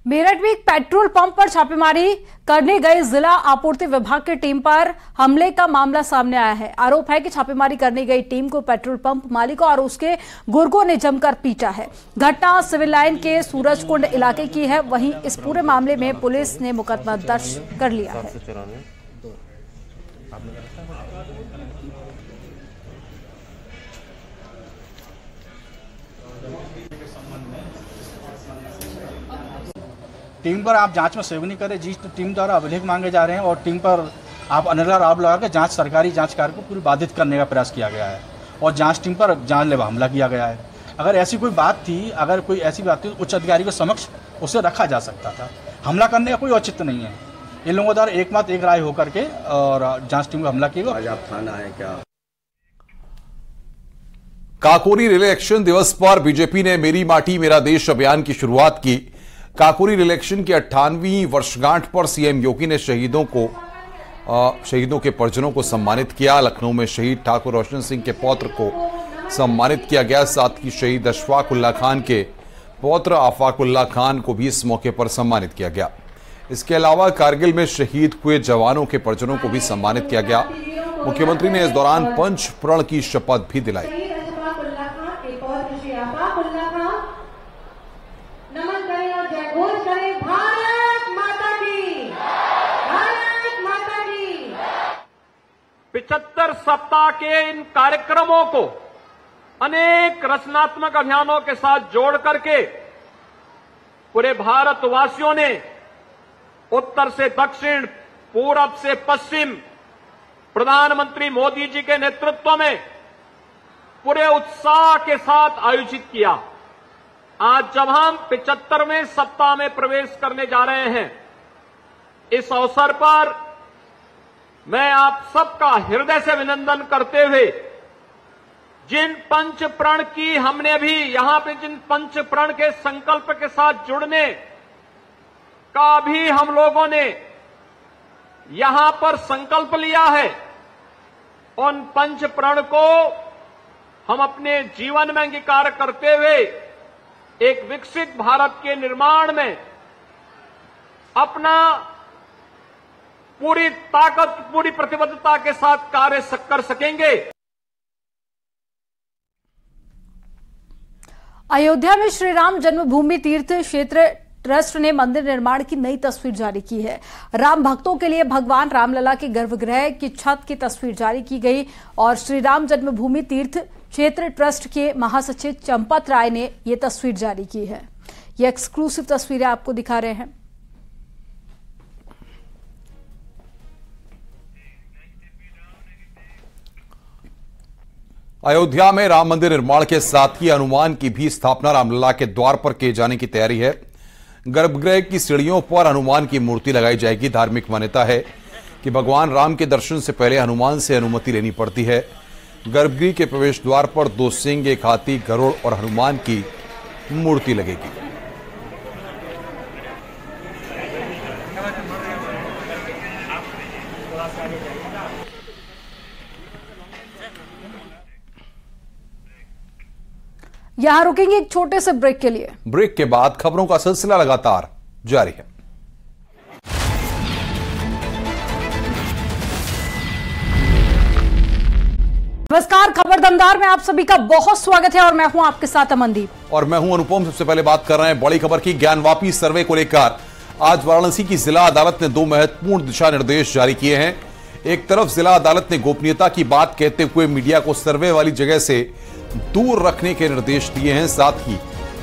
मेरठ में एक petrol pump पर छापेमारी करने गए जिला आपूर्ति विभाग की टीम पर हमले का मामला सामने आया है। आरोप है कि छापेमारी करने गई टीम को पेट्रोल पंप मालिक और उसके गुर्गों ने जमकर पीटा है। घटना सिविल लाइन के सूरजकुंड इलाके की है। वहीं इस पूरे मामले में पुलिस ने मुकदमा दर्ज कर लिया है। टीम पर आप जांच में सहयोग नहीं करें, जिस टीम द्वारा अभिलेख मांगे जा रहे हैं और टीम पर आप अनिर्णय आरोप लगा के जांच सरकारी जांच कार्य को पूरी बाधित करने का प्रयास किया गया है और जांच टीम पर जानलेवा हमला किया गया है। अगर ऐसी कोई बात थी, अगर कोई ऐसी बात थी, उच्च अधिकारी के समक्ष उसे रखा जा सकता था। हमला करने का कोई औचित्य नहीं है। इन लोगों द्वारा एकमत एक राय होकर के और जांच टीम को हमला किया। आज आप थाना आए क्या? काकोरी रिले एक्शन दिवस पर बीजेपी ने मेरी माटी मेरा देश अभियान की शुरुआत की। काकोरी रिले एक्शन की 98वीं वर्षगांठ पर सीएम योगी ने शहीदों के परिजनों को सम्मानित किया। लखनऊ में शहीद ठाकुर रोशन सिंह के पौत्र को सम्मानित किया गया। साथ ही शहीद अशफाक उल्लाह खान के पौत्र आफाक उल्लाह खान को भी इस मौके पर सम्मानित किया गया। इसके अलावा कारगिल में शहीद हुए जवानों के परिजनों को भी सम्मानित किया गया। मुख्यमंत्री ने इस दौरान पंच प्रण की शपथ भी दिलाई। नमन करें और जय घोष करें, भारत माता की, भारत माता की। 75 सप्ताह के इन कार्यक्रमों को अनेक रचनात्मक अभियानों के साथ जोड़ करके पूरे भारतवासियों ने उत्तर से दक्षिण, पूरब से पश्चिम प्रधानमंत्री मोदी जी के नेतृत्व में पूरे उत्साह के साथ आयोजित किया। आज जब हम 75वें सप्ताह में प्रवेश करने जा रहे हैं, इस अवसर पर मैं आप सबका हृदय से अभिनंदन करते हुए जिन पंच प्रण की हमने भी यहां पे जिन पंच प्रण के संकल्प के साथ जुड़ने का भी हम लोगों ने यहां पर संकल्प लिया है, उन पंच प्रण को हम अपने जीवन में अंगीकार करते हुए एक विकसित भारत के निर्माण में अपना पूरी ताकत, पूरी प्रतिबद्धता के साथ कार्य कर सकेंगे। अयोध्या में श्री राम जन्मभूमि तीर्थ क्षेत्र ट्रस्ट ने मंदिर निर्माण की नई तस्वीर जारी की है। राम भक्तों के लिए भगवान रामलला के गर्भगृह की छत की तस्वीर जारी की गई और श्री राम जन्मभूमि तीर्थ क्षेत्र ट्रस्ट के महासचिव चंपत राय ने यह तस्वीर जारी की है। ये एक्सक्लूसिव तस्वीरें आपको दिखा रहे हैं। अयोध्या में राम मंदिर निर्माण के साथ ही हनुमान की भी स्थापना रामलला के द्वार पर किए जाने की तैयारी है। गर्भगृह की सीढ़ियों पर हनुमान की मूर्ति लगाई जाएगी। धार्मिक मान्यता है कि भगवान राम के दर्शन से पहले हनुमान से अनुमति लेनी पड़ती है। गर्भगृह के प्रवेश द्वार पर 2 सिंह, एक हाथी, गरुड़ और हनुमान की मूर्ति लगेगी। यहां रुकेंगे एक छोटे से ब्रेक के लिए। ब्रेक के बाद खबरों का सिलसिला लगातार जारी है। नमस्कार, खबर दमदार में आप सभी का बहुत स्वागत है और मैं हूं आपके साथ अमनदीप और मैं हूं अनुपम। सबसे पहले बात कर रहे हैं बड़ी खबर की। ज्ञानवापी सर्वे को लेकर आज वाराणसी की जिला अदालत ने 2 महत्वपूर्ण दिशा निर्देश जारी किए हैं। एक तरफ जिला अदालत ने गोपनीयता की बात कहते हुए मीडिया को सर्वे वाली जगह से दूर रखने के निर्देश दिए हैं। साथ ही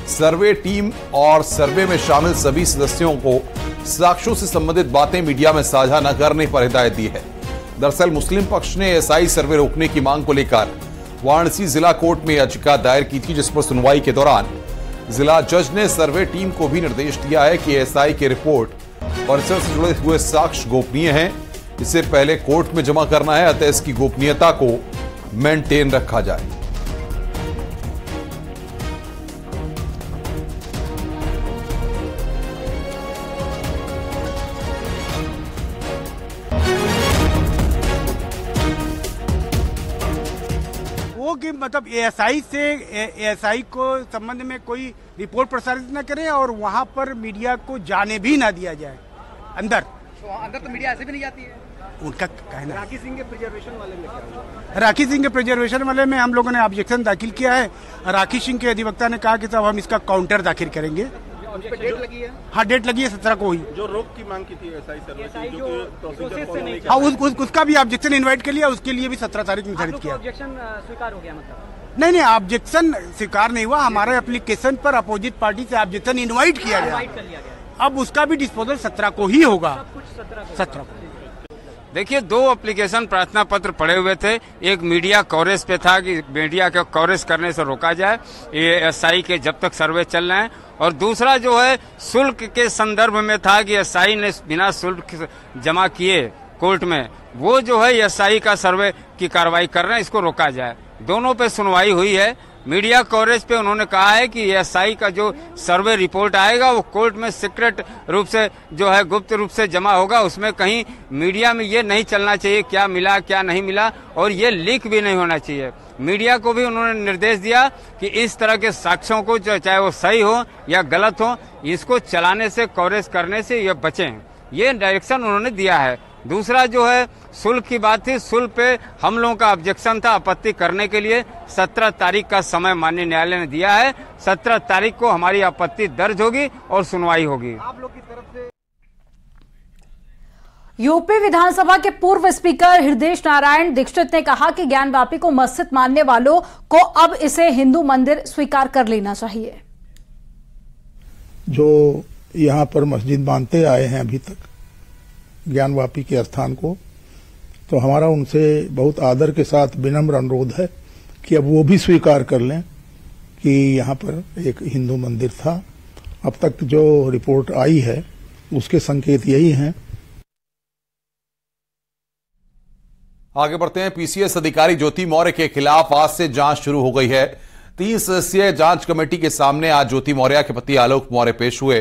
सर्वे टीम और सर्वे में शामिल सभी सदस्यों को साक्ष्यों से संबंधित बातें मीडिया में साझा न करने पर हिदायत दी है। दरअसल मुस्लिम पक्ष ने एसआई सर्वे रोकने की मांग को लेकर वाराणसी जिला कोर्ट में याचिका दायर की थी, जिस पर सुनवाई के दौरान जिला जज ने सर्वे टीम को भी निर्देश दिया है कि एसआई की रिपोर्ट परिसर से जुड़े हुए साक्ष्य गोपनीय हैं, इसे पहले कोर्ट में जमा करना है, अतः इसकी गोपनीयता को मेंटेन रखा जाए। कि मतलब एएसआई को संबंध में कोई रिपोर्ट प्रसारित न करें और वहां पर मीडिया को जाने भी ना दिया जाए अंदर। तो मीडिया ऐसे भी नहीं जाती है, उनका कहना। राखी सिंह के प्रिजर्वेशन वाले में क्या? राखी सिंह के प्रिजर्वेशन वाले में हम लोगों ने ऑब्जेक्शन दाखिल किया है। राखी सिंह के अधिवक्ता ने कहा कि साहब हम इसका काउंटर दाखिल करेंगे। डेट लगी है? हाँ, डेट लगी है 17 को ही। जो रोक की मांग की थी एसआई सर्वे की, जो हाँ, उसका भी ऑब्जेक्शन इन्वाइट कर लिया, उसके लिए भी 17 तारीख निर्धारित किया। ऑब्जेक्शन स्वीकार हो गया मतलब? नहीं, ऑब्जेक्शन स्वीकार नहीं हुआ। हमारे एप्लीकेशन पर अपोजिट पार्टी से ऑब्जेक्शन इन्वाइट किया गया। अब उसका भी डिस्पोजल 17 को ही होगा। 17 को। देखिए, 2 एप्लीकेशन प्रार्थना पत्र पड़े हुए थे। एक मीडिया कवरेज पे था कि मीडिया के कवरेज करने से रोका जाए ये एसआई के जब तक सर्वे चल रहे हैं, और दूसरा जो है शुल्क के संदर्भ में था कि एसआई ने बिना शुल्क जमा किए कोर्ट में वो जो है एसआई का सर्वे की कार्रवाई कर रहे हैं, इसको रोका जाए। दोनों पे सुनवाई हुई है। मीडिया कवरेज पे उन्होंने कहा है कि एसआई का जो सर्वे रिपोर्ट आएगा वो कोर्ट में सीक्रेट रूप से जो है गुप्त रूप से जमा होगा, उसमें कहीं मीडिया में ये नहीं चलना चाहिए क्या मिला क्या नहीं मिला, और ये लीक भी नहीं होना चाहिए। मीडिया को भी उन्होंने निर्देश दिया कि इस तरह के साक्ष्यों को चाहे वो सही हो या गलत हो, इसको चलाने से कवरेज करने से ये बचें, ये डायरेक्शन उन्होंने दिया है। दूसरा जो है शुल्क की बात थी, शुल्क पे हम लोगों का ऑब्जेक्शन था आपत्ति करने के लिए। 17 तारीख का समय माननीय न्यायालय ने दिया है। 17 तारीख को हमारी आपत्ति दर्ज होगी और सुनवाई होगी। आप लोग की तरफ से यूपी विधानसभा के पूर्व स्पीकर हृदय नारायण दीक्षित ने कहा कि ज्ञानवापी को मस्जिद मानने वालों को अब इसे हिंदू मंदिर स्वीकार कर लेना चाहिए। जो यहाँ पर मस्जिद मानते आए हैं अभी तक ज्ञानवापी के स्थान को, तो हमारा उनसे बहुत आदर के साथ विनम्र अनुरोध है कि अब वो भी स्वीकार कर लें कि यहाँ पर एक हिंदू मंदिर था। अब तक जो रिपोर्ट आई है उसके संकेत यही हैं। आगे बढ़ते हैं। पीसीएस अधिकारी ज्योति मौर्य के खिलाफ आज से जांच शुरू हो गई है। 3 सदस्यीय जांच कमेटी के सामने आज ज्योति मौर्य के पति आलोक मौर्य पेश हुए।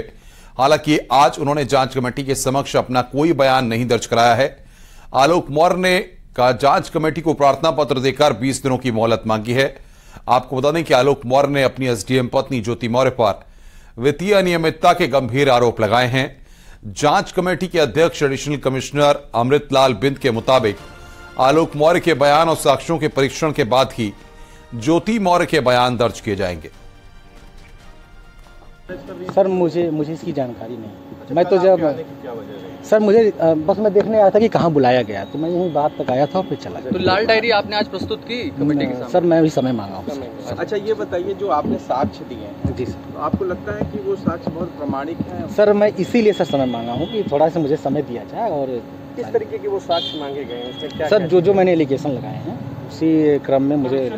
हालांकि आज उन्होंने जांच कमेटी के समक्ष अपना कोई बयान नहीं दर्ज कराया है। आलोक मौर्य ने जांच कमेटी को प्रार्थना पत्र देकर 20 दिनों की मोहलत मांगी है। आपको बता दें कि आलोक मौर्य ने अपनी एसडीएम पत्नी ज्योति मौर्य पर वित्तीय अनियमितता के गंभीर आरोप लगाए हैं। जांच कमेटी के अध्यक्ष एडिशनल कमिश्नर अमृतलाल बिंद के मुताबिक आलोक मौर्य के बयान और साक्ष्यों के परीक्षण के बाद ही ज्योति मौर्य के बयान दर्ज किए जाएंगे। सर मुझे इसकी जानकारी नहीं। मैं तो जब सर मुझे बस मैं देखने आया था कि कहाँ बुलाया गया, तो मैं यहीं बात तक आया था और फिर चला गया। तो लाल डायरी आपने आज प्रस्तुत की कमेटी के सामने? सर मैं भी समय मांगा हूँ। अच्छा ये बताइए, जो आपने साक्ष्य दिए हैं, जी सर, तो आपको लगता है कि वो साक्ष्य बहुत प्रामाणिक है? सर मैं इसीलिए सर समय मांगा हूँ कि थोड़ा सा मुझे समय दिया जाए। और किस तरीके के वो साक्ष्य मांगे गए हैं, उसमें क्या? सर जो मैंने एलिगेशन लगाए हैं उसी क्रम में मुझे,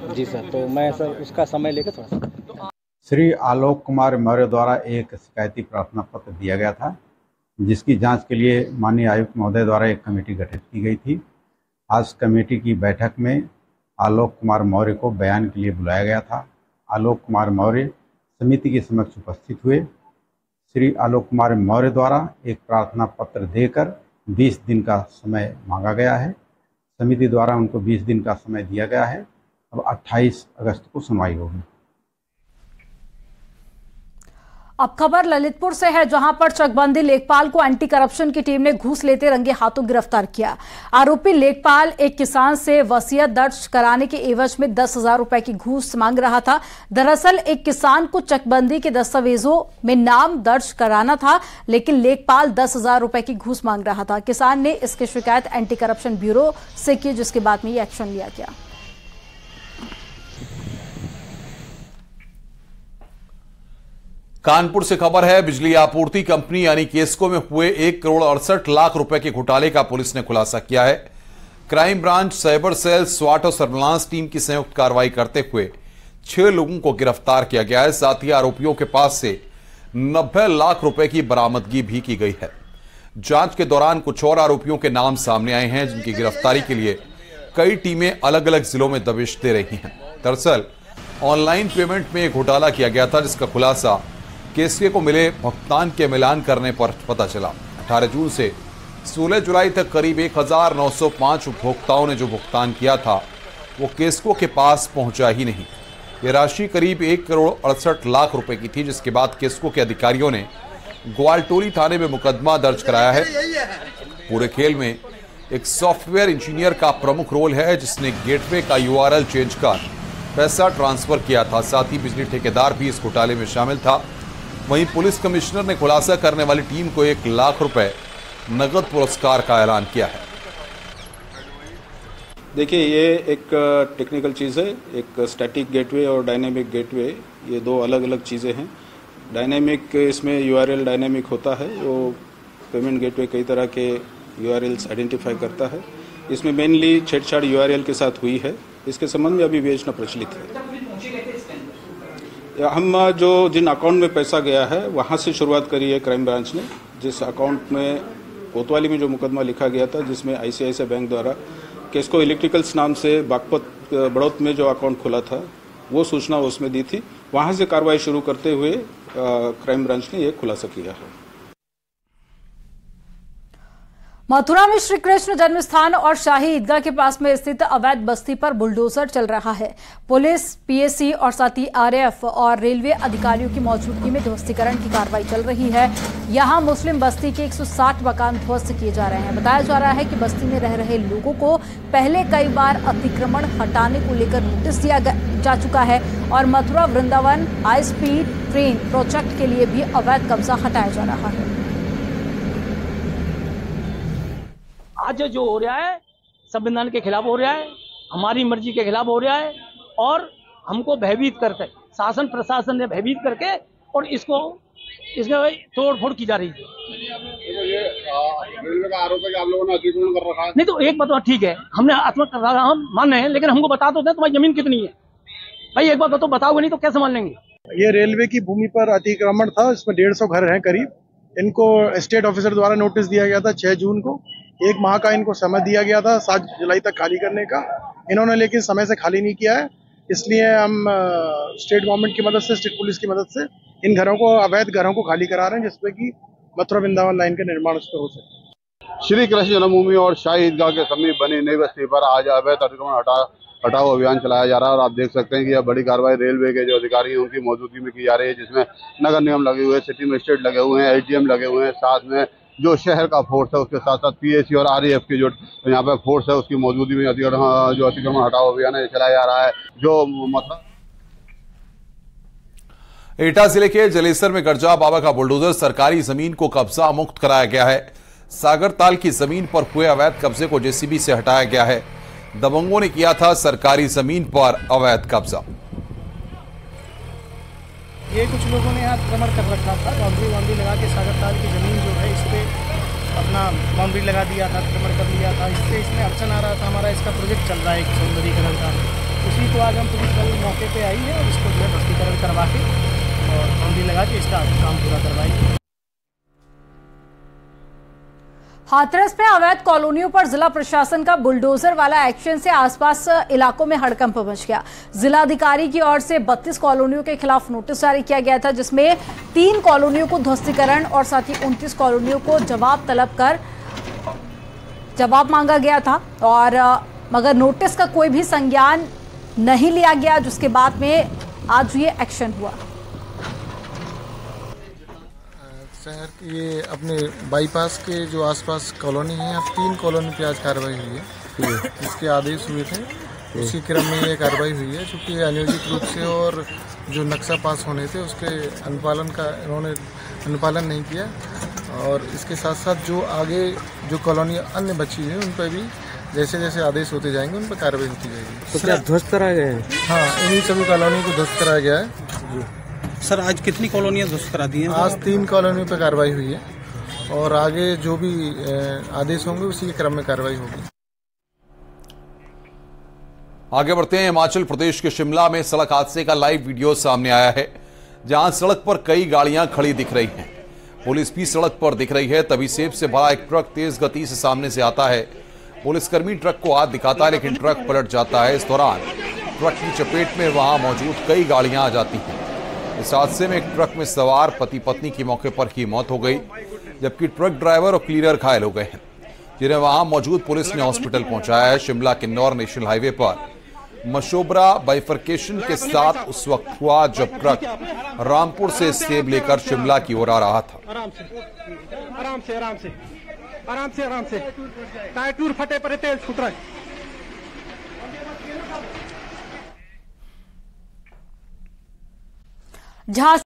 जी सर, तो मैं सर उसका समय लेकर थोड़ा सा। श्री आलोक कुमार मौर्य द्वारा एक शिकायती प्रार्थना पत्र दिया गया था, जिसकी जांच के लिए माननीय आयुक्त महोदय द्वारा एक कमेटी गठित की गई थी। आज कमेटी की बैठक में आलोक कुमार मौर्य को बयान के लिए बुलाया गया था। आलोक कुमार मौर्य समिति के समक्ष उपस्थित हुए। श्री आलोक कुमार मौर्य द्वारा एक प्रार्थना पत्र देकर 20 दिन का समय मांगा गया है। समिति द्वारा उनको 20 दिन का समय दिया गया है। अब 28 अगस्त को सुनवाई होगी। अब खबर ललितपुर से है, जहां पर चकबंदी लेखपाल को एंटी करप्शन की टीम ने घूस लेते रंगे हाथों गिरफ्तार किया। आरोपी लेखपाल एक किसान से वसीयत दर्ज कराने के एवज में 10,000 रुपए की घूस मांग रहा था। दरअसल एक किसान को चकबंदी के दस्तावेजों में नाम दर्ज कराना था, लेकिन लेखपाल 10,000 रुपए की घूस मांग रहा था। किसान ने इसकी शिकायत एंटी करप्शन ब्यूरो से की, जिसके बाद में ये एक्शन लिया गया। कानपुर से खबर है। बिजली आपूर्ति कंपनी यानी केस्को में हुए 1 करोड़ 68 लाख रुपए के घोटाले का पुलिस ने खुलासा किया है। क्राइम ब्रांच, साइबर सेल, स्वाट और सर्विलांस टीम की संयुक्त कार्रवाई करते हुए 6 लोगों को गिरफ्तार किया गया है। साथ ही आरोपियों के पास से 90 लाख रुपए की बरामदगी भी की गई है। जांच के दौरान कुछ और आरोपियों के नाम सामने आए हैं, जिनकी गिरफ्तारी के लिए कई टीमें अलग अलग जिलों में दबिश दे रही हैं। दरअसल ऑनलाइन पेमेंट में घोटाला किया गया था, जिसका खुलासा केसके को मिले भुगतान के मिलान करने पर पता चला। 18 जून से 16 जुलाई तक करीब 1905 उपभोक्ताओं ने जो भुगतान किया था, वो केस्को के पास पहुंचा ही नहीं। ये राशि करीब 1,68,00,000 रुपए की थी, जिसके बाद केस्को के अधिकारियों ने ग्वालटोली थाने में मुकदमा दर्ज कराया है। पूरे खेल में एक सॉफ्टवेयर इंजीनियर का प्रमुख रोल है, जिसने गेटवे का URL चेंज कर पैसा ट्रांसफर किया था। साथ ही बिजली ठेकेदार भी इस घोटाले में शामिल था। वहीं पुलिस कमिश्नर ने खुलासा करने वाली टीम को 1 लाख रुपए नगद पुरस्कार का ऐलान किया है। देखिए, ये एक टेक्निकल चीज़ है। एक स्टैटिक गेटवे और डायनेमिक गेटवे, ये 2 अलग अलग चीज़ें हैं। डायनेमिक, इसमें URL डायनेमिक होता है। वो पेमेंट गेटवे कई तरह के URLs आइडेंटिफाई करता है। इसमें मेनली छेड़छाड़ URL के साथ हुई है। इसके संबंध में अभी विवेचना प्रचलित है। हम जिन अकाउंट में पैसा गया है वहाँ से शुरुआत करी है क्राइम ब्रांच ने। जिस अकाउंट में कोतवाली में जो मुकदमा लिखा गया था, जिसमें ICICI बैंक द्वारा केस्को इलेक्ट्रिकल्स नाम से बागपत बड़ौत में जो अकाउंट खुला था, वो सूचना उसमें दी थी। वहाँ से कार्रवाई शुरू करते हुए क्राइम ब्रांच ने ये खुलासा किया है। मथुरा में श्री कृष्ण जन्म स्थान और शाही ईदगाह के पास में स्थित अवैध बस्ती पर बुलडोजर चल रहा है। पुलिस, PSC और साथ ही RF और रेलवे अधिकारियों की मौजूदगी में ध्वस्तीकरण की कार्रवाई चल रही है। यहां मुस्लिम बस्ती के 160 मकान ध्वस्त किए जा रहे हैं। बताया जा रहा है कि बस्ती में रह रहे लोगों को पहले कई बार अतिक्रमण हटाने को लेकर नोटिस दिया जा चुका है और Mathura Vrindavan high speed train project के लिए भी अवैध कब्जा हटाया जा रहा है। आज जो हो रहा है संविधान के खिलाफ हो रहा है, हमारी मर्जी के खिलाफ हो रहा है और हमको भयभीत करके शासन प्रशासन ने भयभीत करके और इसमें तोड़ फोड़ की जा रही है। रेलवे का आरोप है कि आप लोगों ने अतिक्रमण कर रखा है। नहीं तो एक बात ठीक है, हमने आत्महत्या कर रखा, हम मान रहे हैं, लेकिन हमको बता तो दें तुम्हारी जमीन कितनी है। भाई एक बात तो बताओगे नहीं तो कैसे मान लेंगे। ये रेलवे की भूमि पर अतिक्रमण था। इसमें 150 घर हैं करीब। इनको स्टेट ऑफिसर द्वारा नोटिस दिया गया था 6 जून को। 1 माह का इनको समय दिया गया था 7 जुलाई तक खाली करने का। इन्होंने लेकिन समय से खाली नहीं किया है। इसलिए हम स्टेट गवर्नमेंट की मदद से, स्टेट पुलिस की मदद से इन घरों को, अवैध घरों को खाली करा रहे हैं, जिसपे कि मथुरा वृंदावन लाइन का निर्माण उस पर हो सके। श्री कृष्ण जन्मभूमि और शाही ईदगाह के समीप बनी नई बस्ती पर आज अवैध अतिक्रमण हटाओ अभियान चलाया जा रहा है और आप देख सकते हैं कि यह बड़ी कार्रवाई रेलवे के जो अधिकारी हैं उनकी मौजूदगी में की जा रही है, जिसमें नगर निगम लगे हुए हैं, सिटी मजिस्ट्रेट लगे हुए हैं, SDM लगे हुए हैं, साथ में जो शहर का फोर्स है उसके साथ साथ PSC और RAF की जो यहाँ पे फोर्स है उसकी मौजूदगी में जो अतिक्रमण हटाओ अभियान है चलाया जा रहा है। जो मतलब एटा जिले के जलेसर में गरजा बाबा का बुलडोजर सरकारी जमीन को कब्जा मुक्त कराया गया है। सागरताल की जमीन पर हुए अवैध कब्जे को JCB से हटाया गया है। दबंगों ने किया था सरकारी जमीन पर अवैध कब्जा। ये कुछ लोगों ने यहाँ अतिक्रमण कर रखा था, बाउंड्री लगा के सागरताल की जमीन जो है इस पे अपना बाउंड्री लगा दिया था, अतिक्रमण कर लिया था। इसमें अड़चन आ रहा था। हमारा इसका प्रोजेक्ट चल रहा है एक सौंदर्यीकरण का, उसी को आज हम पुलिस बल मौके पे आई है और इसको जो है ध्वस्तीकरण करवा के और बाउंड्री लगा के इसका काम पूरा करवाएंगे। हाथरस में अवैध कॉलोनियों पर जिला प्रशासन का बुलडोजर वाला एक्शन से आसपास इलाकों में हड़कंप मच गया। जिलाधिकारी की ओर से 32 कॉलोनियों के खिलाफ नोटिस जारी किया गया था, जिसमें 3 कॉलोनियों को ध्वस्तीकरण और साथ ही 29 कॉलोनियों को जवाब तलब कर जवाब मांगा गया था और मगर नोटिस का कोई भी संज्ञान नहीं लिया गया, जिसके बाद में आज ये एक्शन हुआ। शहर के ये अपने बाईपास के जो आसपास कॉलोनी है, यहाँ 3 कॉलोनी पे आज कार्रवाई हुई है, जिसके आदेश हुए थे। उसी क्रम में ये कार्रवाई हुई है, चूँकि अनियोजित रूप से और जो नक्शा पास होने थे उसके इन्होंने अनुपालन नहीं किया। और इसके साथ साथ जो आगे जो कॉलोनी अन्य बची है उन पर भी जैसे जैसे आदेश होते जाएंगे उन पर कार्रवाई होती जाएगी। तो क्या ध्वस्त कराया गया है? हाँ, इन्हीं सभी कॉलोनी को ध्वस्त कराया गया है। सर, आज कितनी कॉलोनियाँ ध्वस्त करा दी हैं? आज 3 कॉलोनी पे कार्रवाई हुई है और आगे जो भी आदेश होंगे उसी के क्रम में कार्रवाई होगी। आगे बढ़ते हैं। हिमाचल प्रदेश के शिमला में सड़क हादसे का लाइव वीडियो सामने आया है, जहां सड़क पर कई गाड़ियां खड़ी दिख रही हैं। पुलिस भी सड़क पर दिख रही है। तभी सेब से भरा एक ट्रक तेज गति से सामने से आता है। पुलिसकर्मी ट्रक को हाथ दिखाता है, लेकिन ट्रक पलट जाता है। इस दौरान ट्रक की चपेट में वहां मौजूद कई गाड़ियां आ जाती हैं। इस हादसे में एक ट्रक में सवार पति पत्नी की मौके पर ही मौत हो गई, जबकि ट्रक ड्राइवर और क्लीनर घायल हो गए हैं, जिन्हें वहां मौजूद पुलिस ने हॉस्पिटल पहुंचाया है। शिमला किन्नौर नेशनल हाईवे पर मशोबरा बाइफरकेशन के साथ उस वक्त हुआ जब ट्रक रामपुर से सेब लेकर शिमला की ओर आ रहा था। आराम से आराम से आराम से आराम से आराम से टायर टूर फटे पड़े तेल छूट रहा है। झांसी